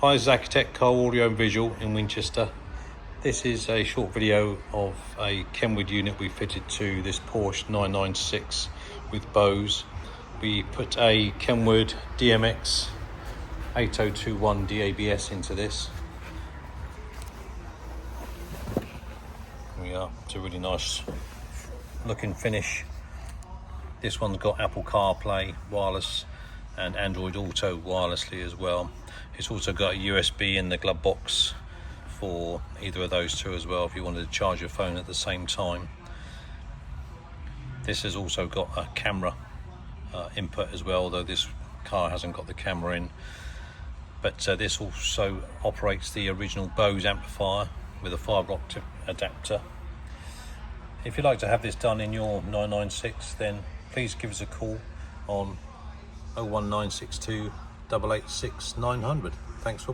Hi, this is Accutek Car Audio and Visual in Winchester. This is a short video of a Kenwood unit we fitted to this Porsche 996 with Bose. We put a Kenwood DMX8021DABS into this. We are, it's a really nice looking finish. This one's got Apple CarPlay wireless and Android Auto wirelessly as well. It's also got a USB in the glove box for either of those two as well if you wanted to charge your phone at the same time. This has also got a camera input as well, though this car hasn't got the camera in. But this also operates the original Bose amplifier with a fibre optic adapter. If you'd like to have this done in your 996, then please give us a call on 01962 886 900. Thanks for